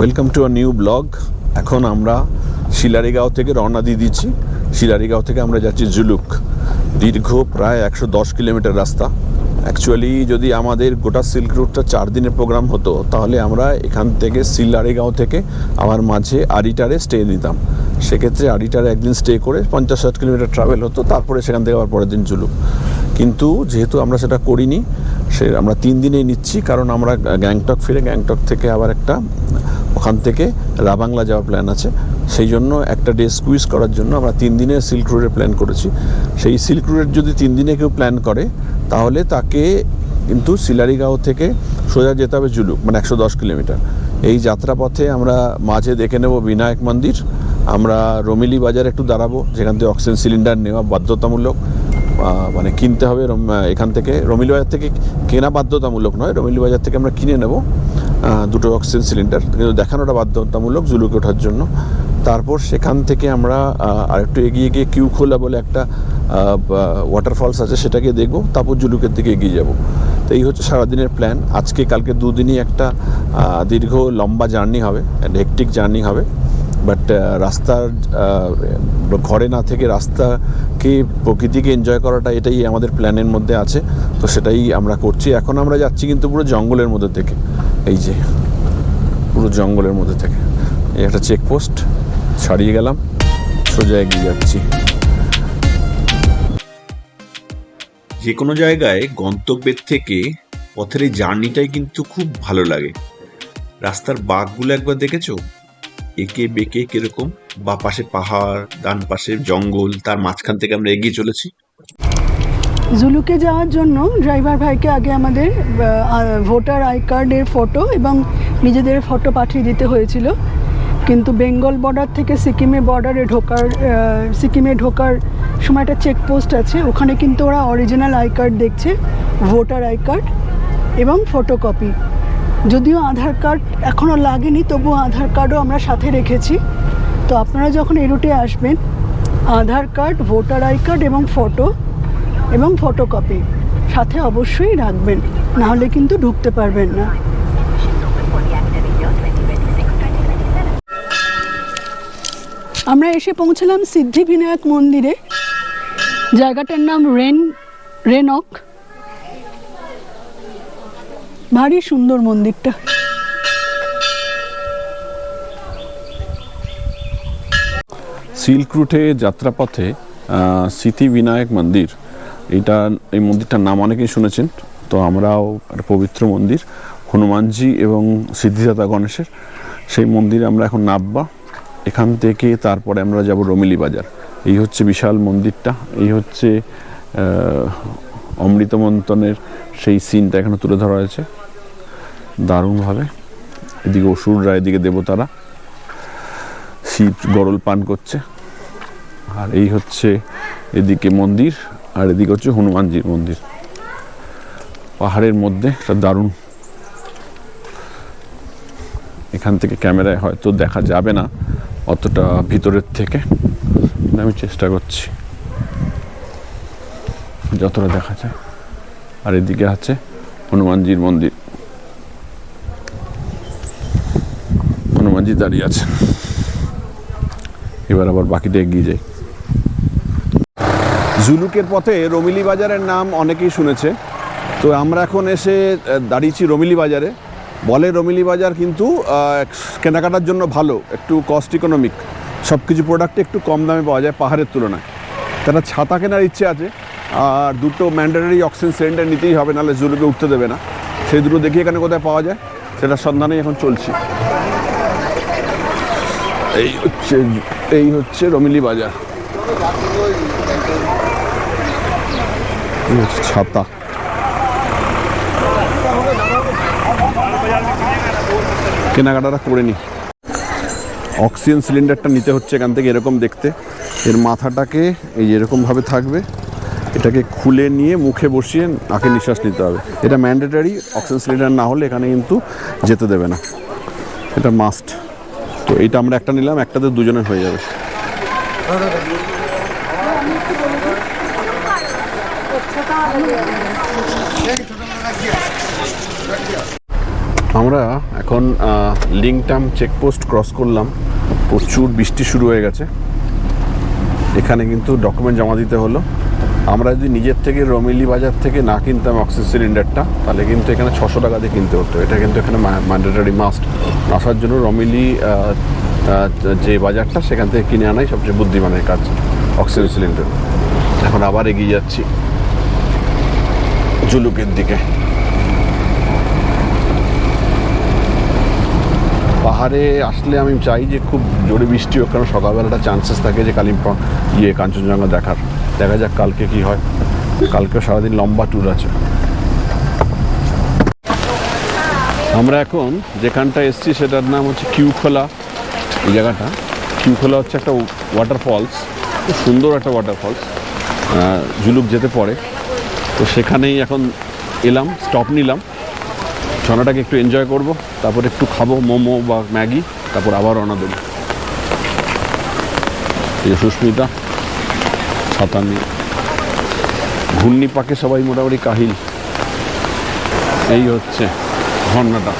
Welcome to a new blog. এখন আমরা শিলারিগাঁও থেকে রওনা দিয়ে দিচ্ছি। শিলারিগাঁও থেকে আমরা যাচ্ছি জুলুক। দীর্ঘ প্রায় 110 কিলোমিটার রাস্তা। অ্যাকচুয়ালি যদি আমাদের গোটা সিল্ক রুটটা 4 দিনের প্রোগ্রাম হতো তাহলে আমরা এখান থেকে শিলারিগাঁও থেকে আবার মাঝে আরিটারে স্টে নিতাম। সেক্ষেত্রে আরিটারে একদিন স্টে করে 50-60 কিলোমিটার ট্রাভেল হতো, তারপরে সেখান থেকে আবার পরের দিন জুলুক। কিন্তু যেহেতু আমরা সেটা করিনি, আমরা 3 দিনেই নিচ্ছি, কারণ আমরা গ্যাংটক ফিরে গ্যাংটক থেকে আবার একটা ওখান থেকে রাবাংলা যাওয়ার প্ল্যান আছে। সেই জন্য একটা ডে স্কুইজ করার জন্য আমরা 3 দিনের সিল্ক রুটের প্ল্যান করেছি। সেই সিল্ক রুটের যদি 3 দিনে কেউ প্ল্যান করে তাহলে তাকে কিন্তু শিলারিগাঁও থেকে সোজা যেতে হবে জুলুক, মানে 110 কিলোমিটার। এই যাত্রাপথে আমরা মাঝে দেখে নেব বিনায়ক মন্দির, আমরা রমিলি বাজারে একটু দাঁড়াবো, যেখান থেকে অক্সিজেন সিলিন্ডার নেওয়া বাধ্যতামূলক, মানে কিনতে হবে। এখান থেকে রমিলি বাজার থেকে কেনা বাধ্যতামূলক নয়, রমিলি বাজার থেকে আমরা কিনে নেব 2টো অক্সিজেন সিলিন্ডার, কিন্তু দেখানোটা বাধ্যতামূলক জুলুকে ওঠার জন্য। তারপর সেখান থেকে আমরা আরেকটু এগিয়ে গিয়ে কিউখোলা বলে একটা ওয়াটারফলস আছে, সেটাকে দেখব, তারপর জুলুকের দিকে এগিয়ে যাব। তো এই হচ্ছে সারাদিনের প্ল্যান। আজকে কালকে 2 দিনই একটা দীর্ঘ লম্বা জার্নি হবে, হেকটিক জার্নি হবে। বাট রাস্তার ঘরে না থেকে রাস্তাকে, প্রকৃতিকে এনজয় করাটা, এটাই আমাদের প্ল্যানের মধ্যে আছে। তো সেটাই আমরা করছি। এখন আমরা যাচ্ছি কিন্তু পুরো জঙ্গলের মধ্যে থেকে, এই যে পুরো জঙ্গলের মধ্যে থেকে। এই একটা চেকপোস্ট ছাড়িয়ে গেলাম, সোজা এগিয়ে যাচ্ছি। যে কোনো জায়গায় গন্তব্যের থেকে পথের এই জার্নিটাই কিন্তু খুব ভালো লাগে। রাস্তার বাঁকগুলো একবার দেখেছো? একে বেঁকে কিরকম, বা পাশে পাহাড়, ডান পাশে জঙ্গল, তার মাঝখান থেকে আমরা এগিয়ে চলেছি। জুলুকে যাওয়ার জন্য ড্রাইভার ভাইকে আগে আমাদের ভোটার আই কার্ডের ফটো এবং নিজেদের ফটো পাঠিয়ে দিতে হয়েছিল। কিন্তু বেঙ্গল বর্ডার থেকে সিকিমে ঢোকার সময় একটা চেকপোস্ট আছে, ওখানে কিন্তু ওরা অরিজিনাল আই কার্ড দেখছে, ভোটার আই কার্ড এবং ফটোকপি। যদিও আধার কার্ড এখনও লাগেনি, তবুও আধার কার্ডও আমরা সাথে রেখেছি। তো আপনারা যখন এই রুটে আসবেন, আধার কার্ড, ভোটার আই কার্ড এবং ফটোকপি সাথে অবশ্যই রাখবেন, নাহলে কিন্তু ঢুকতে পারবেন না। আমরা এসে পৌঁছলাম সিদ্ধিবিনায়ক মন্দিরে। জায়গাটার নাম রেনক। ভারী সুন্দর মন্দিরটা। সিল্ক রুটে যাত্রাপথে সিদ্ধিবিনায়ক মন্দির, এই মন্দিরটার নাম অনেকেই শুনেছেন। তো আমরাও একটা পবিত্র মন্দির, হনুমানজি এবং সিদ্ধিদাতা গণেশের, সেই মন্দিরে আমরা এখন নামবা। এখান থেকে তারপরে আমরা যাব রমিলি বাজার। এই হচ্ছে বিশাল মন্দিরটা, এই হচ্ছে অমৃত মন্থনের সেই সিনটা এখানে তুলে ধরা হয়েছে দারুণভাবে। এদিকে অসুররা, এদিকে দেবতারা, শিব গরল পান করছে। আর এই হচ্ছে এদিকে মন্দির, আর এদিকে হচ্ছে হনুমানজির মন্দির। পাহাড়ের মধ্যে একটা দারুণ, এখান থেকে ক্যামেরায় হয়তো দেখা যাবে না অতটা ভিতরের থেকে, আমি চেষ্টা করছি যতটা দেখা যায়। আর এদিকে আছে হনুমানজির মন্দির, হনুমানজি দাঁড়িয়ে আছে। এবার আবার বাকিটা এগিয়ে যাই। জুলুকের পথে রমিলি বাজারের নাম অনেকেই শুনেছে। তো আমরা এখন এসে দাঁড়িয়েছি রমিলি বাজারে। বলে রমিলি বাজার কিন্তু কেনাকাটার জন্য ভালো, একটু কস্ট ইকোনমিক, সব কিছু প্রোডাক্ট একটু কম দামে পাওয়া যায় পাহাড়ের তুলনায়। তারা ছাতা কেনার ইচ্ছে আছে, আর 2টো ম্যান্ডেটরি অক্সিজেন সিলিন্ডার নিতেই হবে, নাহলে জুলুকে উঠতে দেবে না। সেই 2টো দেখি এখানে কোথায় পাওয়া যায়, সেটার সন্ধানেই এখন চলছি। এই হচ্ছে রমিলি বাজার, এই হচ্ছে ছাতা। কেনাকাটাটা করে নি। অক্সিজেন সিলিন্ডারটা নিতে হচ্ছে এখান থেকে, এরকম দেখতে। এর মাথাটাকে এই এরকমভাবে থাকবে, এটাকে খুলে নিয়ে মুখে বসিয়ে নাকে নিঃশ্বাস নিতে হবে। এটা ম্যান্ডেটরি, অক্সিজেন সিলিন্ডার না হলে এখানে কিন্তু যেতে দেবে না, এটা মাস্ট। তো এইটা আমরা একটা নিলাম, একটাতে 2 জনের হয়ে যাবে। আমরা এখন লিংটাম চেকপোস্ট ক্রস করলাম। প্রচুর বৃষ্টি শুরু হয়ে গেছে। এখানে কিন্তু ডকুমেন্ট জমা দিতে হলো। আমরা যদি নিজের থেকে রমিলি বাজার থেকে না কিনতাম অক্সিজেন সিলিন্ডারটা, তাহলে কিন্তু এখানে 600 টাকা দিয়ে কিনতে হতো। এটা কিন্তু এখানে ম্যান্ডেটরি মাস্ট। আসার জন্য রমিলি যে বাজারটা, সেখান থেকে কিনে আনাই সবচেয়ে বুদ্ধিমানের কাজ অক্সিজেন সিলিন্ডার। এখন আবার এগিয়ে যাচ্ছি জুলুকের দিকে। পাহাড়ে আসলে আমি চাই যে খুব জোরে বৃষ্টি হোক, কারণ সকালবেলাটা চান্সেস থাকে যে কালিম্পং কাঞ্চনজঙ্ঘা দেখার। দেখা যাক কালকে কি হয়। কালকে সারাদিন লম্বা ট্যুর আছে। আমরা এখন যেখানটা এসছি সেটার নাম হচ্ছে কিউখোলা। এই জায়গাটা কিউখোলা হচ্ছে একটা ওয়াটারফলস, খুব সুন্দর একটা ওয়াটারফলস, জুলুক যেতে পড়ে। তো সেখানেই এখন এলাম, স্টপ নিলাম। ঝর্ণাটাকে একটু এনজয় করব, তারপর একটু খাবো মোমো বা ম্যাগি, তারপর আবার রওনা দেবো। এই সুস্মিতা ছাতা নিয়ে, ঘূর্ণি পাকে সবাই মোটামুটি কাহিল। এই হচ্ছে ঝর্ণাটা।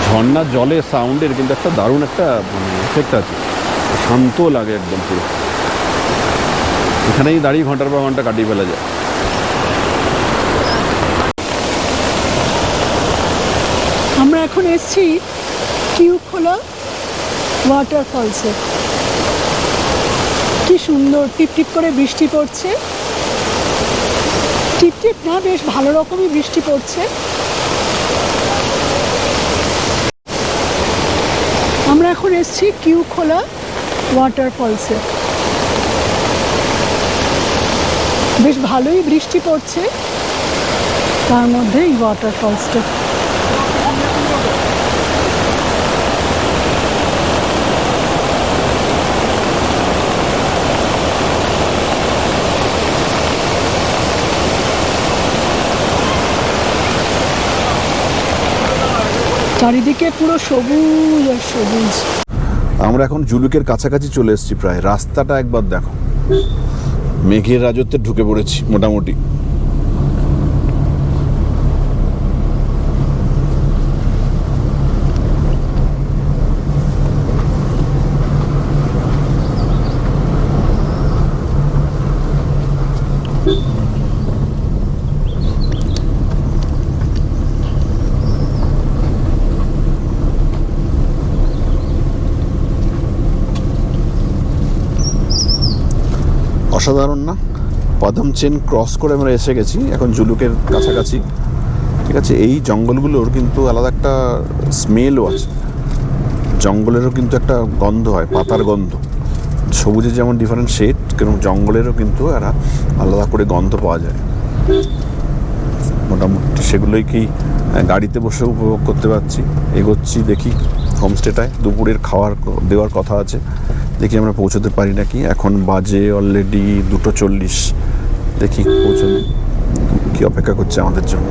ঝর্ণার জলে সাউন্ডের কিন্তু একটা দারুণ একটা এফেক্ট আছে, শান্ত লাগে একদম পুরো। এখানেই দাঁড়িয়ে ঘন্টার পর ঘন্টা কাটিয়ে ফেলা যায়। আমরা এখন এসেছি কিউখোলা ওয়াটারফলসে। কি সুন্দর, টিপ টিপ করে বৃষ্টি পড়ছে। টিপ টিপ না, বেশ ভালো রকমই বৃষ্টি পড়ছে। আমরা এখন এসেছি কিউখোলা ওয়াটারফলসে। বেশ ভালোই বৃষ্টি পড়ছে, তার মধ্যে এই ওয়াটারফলসটা। চারিদিকে পুরো সবুজ আর সবুজ। আমরা এখন জুলুকের কাছাকাছি চলে এসেছি প্রায়। রাস্তাটা একবার দেখো, মেঘের রাজত্বে ঢুকে পড়েছি মোটামুটি। অসাধারণ না? পদম চেন ক্রস করে আমরা এসে গেছি এখন জুলুকের কাছাকাছি। ঠিক আছে, এই জঙ্গলগুলোর কিন্তু আলাদা একটা স্মেলও আছে। জঙ্গলেরও কিন্তু একটা গন্ধ হয়, পাতার গন্ধ। সবুজের যেমন ডিফারেন্ট শেড, কিন্তু জঙ্গলেরও কিন্তু একটা আলাদা করে গন্ধ পাওয়া যায়। মোটামুটি সেগুলোই কি গাড়িতে বসে উপভোগ করতে পারছি। এগোচ্ছি, দেখি হোমস্টেটায় দুপুরের খাওয়ার দেওয়ার কথা আছে, দেখি আমরা পৌঁছতে পারি নাকি। এখন বাজে অলরেডি 2:40। দেখি পৌঁছানো কি অপেক্ষা করছে আমাদের জন্য।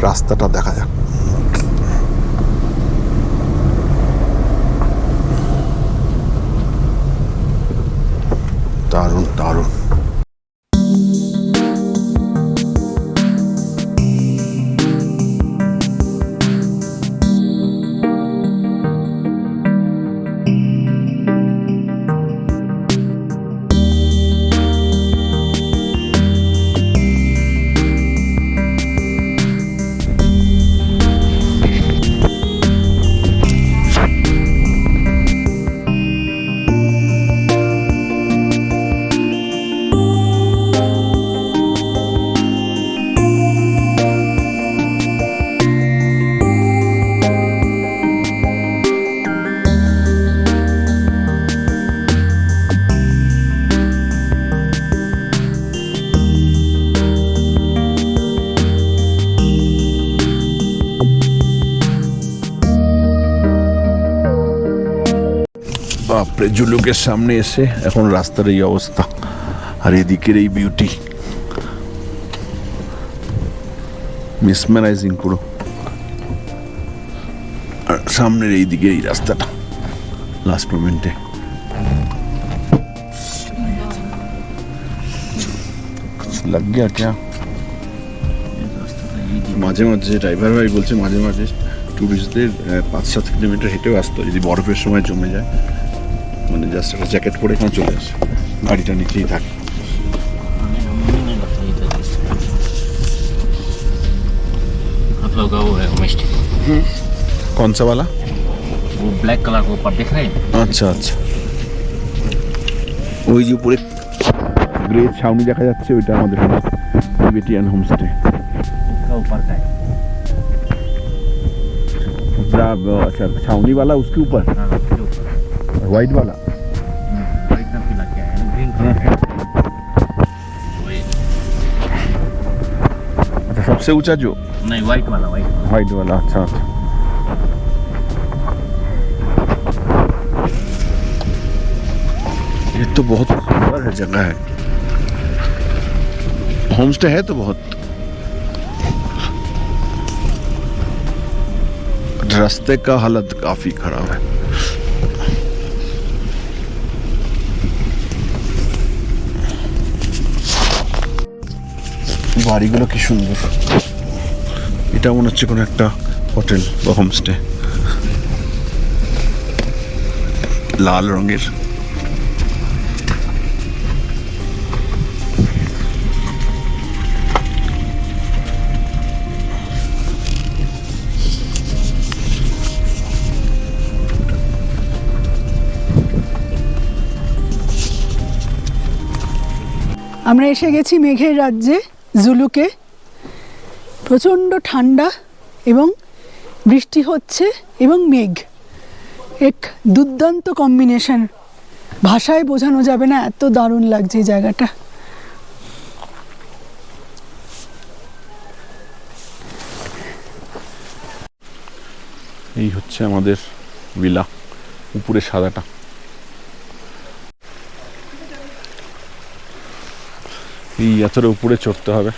রাস্তাটা দেখা যাক। দারুণ দারুণ। বাপরে, জুলুকের সামনে এসে এখন রাস্তার এই অবস্থা, আর এদিকের এই বিউটি, মিসমেরাইজিং পুরো। আর সামনের এই দিকে এই রাস্তাটা লাস্ট মোমেন্টে। लग गया क्या? মাঝে মাঝে ড্রাইভার ভাই বলছে মাঝে মাঝে টুরিস্টদের 5-7 কিলোমিটার হেঁটেও আসতো যদি বরফের সময় জমে যায়, মানে জাস্ট একটা জ্যাকেট পরে এখানে চলে আসে, গাড়িটা নিচেই থাকে। आप लोग का वो है होमस्टे, कौन सा वाला? वो ब्लैक कलर के ऊपर दिख रहे हैं। আচ্ছা আচ্ছা, ওই যে উপরে গ্রে ছাউনি দেখা যাচ্ছে ওইটা আমাদের টিবেটিয়ান হোমস্টে। उसका ऊपर का है। अच्छा छावनी वाला उसके ऊपर, हाँ, उसके ऊपर व्हाइट वाला। एकदम पीला क्या है, ग्रीन कलर है। वही अच्छा सबसे ऊंचा जो नहीं, व्हाइट वाला, व्हाइट वाला। अच्छा अच्छा, ये तो बहुत सुंदर है जगह है, होमस्टे है तो बहुत। रास्ते का हालत काफी खराब है। বাড়িগুলো কি সুন্দর, এটা মনে হচ্ছে কোনো একটা হোটেল বা হোমস্টে, লাল রঙের। আমরা এসে গেছি মেঘের রাজ্যে, জুলুকে। প্রচণ্ড ঠান্ডা এবং বৃষ্টি হচ্ছে এবং মেঘ, এক দুর্দান্ত কম্বিনেশন, ভাষায় বোঝানো যাবে না, এত দারুণ লাগছে এই জায়গাটা। এই হচ্ছে আমাদের ভিলা, উপরে সাদাটা। এই এতটা উপরে চড়তে হবে।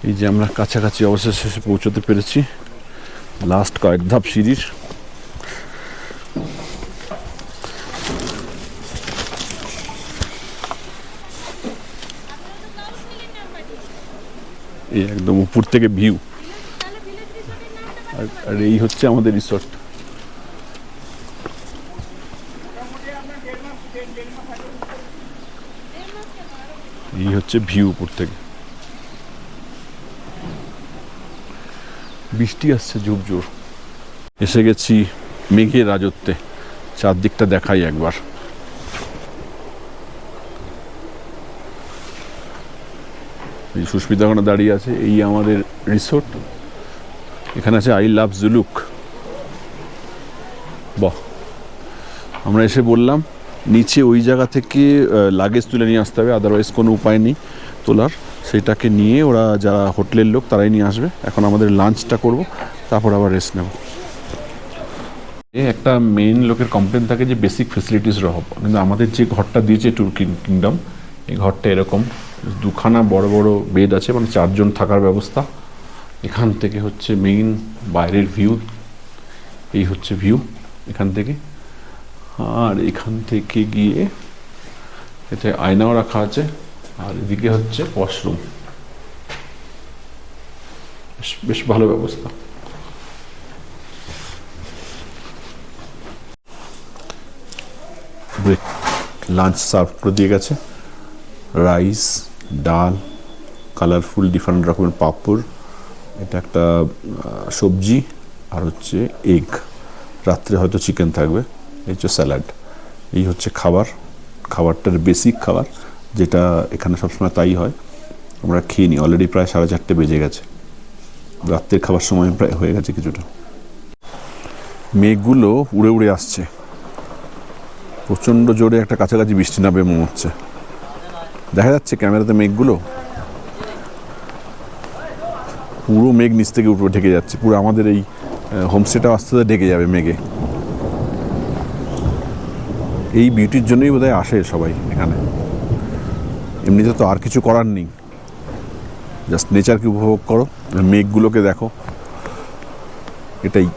এই যে আমরা কাছাকাছি অবশেষে শেষে পৌঁছতে পেরেছি, লাস্ট কয়েক ধাপ সিঁড়ির। এই একদম উপর থেকে ভিউ, আর এই হচ্ছে আমাদের রিসর্ট। এই হচ্ছে ভিউ উপর থেকে, বৃষ্টি আসছে ঝুপ জোর। এসে গেছি মেঘের রাজত্বে, চারদিকটা দেখাই একবার। এই সুস্মিতা ওখানে দাঁড়িয়ে আছে, এই আমাদের রিসোর্ট। এখানে আছে আই লাভ জুলুক। বাহ, আমরা এসে বললাম নিচে ওই জায়গা থেকে লাগেজ তুলে নিয়ে আসতে হবে, আদারওয়াইজ কোনো উপায় নেই তোলার। সেটাকে নিয়ে ওরা যারা হোটেলের লোক তারাই নিয়ে আসবে। এখন আমাদের লাঞ্চটা করব, তারপর আবার রেস্ট নেব। একটা মেইন লোকের কমপ্লেন থাকে যে বেসিক ফেসিলিটিসের অভাব, কিন্তু আমাদের যে ঘরটা দিয়েছে ট্যুর কিংডম, এই ঘরটা এরকম দুখানা বড় বড় বেড আছে, মানে 4 জন থাকার ব্যবস্থা। এখান থেকে হচ্ছে মেইন বাইরের ভিউ, এই হচ্ছে ভিউ এখান থেকে। আর এখান থেকে গিয়ে এতে আয়নাও রাখা আছে, আর এদিকে হচ্ছে ওয়াশরুম, বেশ ভালো ব্যবস্থা। লাঞ্চ সার্ভ করে দিয়ে গেছে, রাইস, ডাল, কালারফুল ডিফারেন্ট রকমের পাঁপড়, এটা একটা সবজি, আর হচ্ছে এগ, রাত্রে হয়তো চিকেন থাকবে, এই হচ্ছে স্যালাড। এই হচ্ছে খাবারটার বেসিক খাবার, যেটা এখানে সবসময় তাই হয়। আমরা খেয়ে নিই, অলরেডি প্রায় 4:30 বেজে গেছে, রাত্রের খাবার সময় প্রায় হয়ে গেছে কিছুটা। মেঘগুলো উড়ে উড়ে আসছে, প্রচণ্ড জোরে একটা কাছাকাছি বৃষ্টি নামবে মনে হচ্ছে। দেখা যাচ্ছে ক্যামেরাতে মেঘগুলো, পুরো মেঘ নিচ থেকে উপরে ঢেকে যাচ্ছে, পুরো আমাদের এই হোমস্টেটা আস্তে আস্তে ঢেকে যাবে মেঘে। এই বিউটির জন্যই বোধহয় আসে সবাই এখানে, এমনিতে তো আর কিছু করার নেই, জাস্ট নেচারকে উপভোগ করো, মেঘগুলোকে দেখো, এটাই।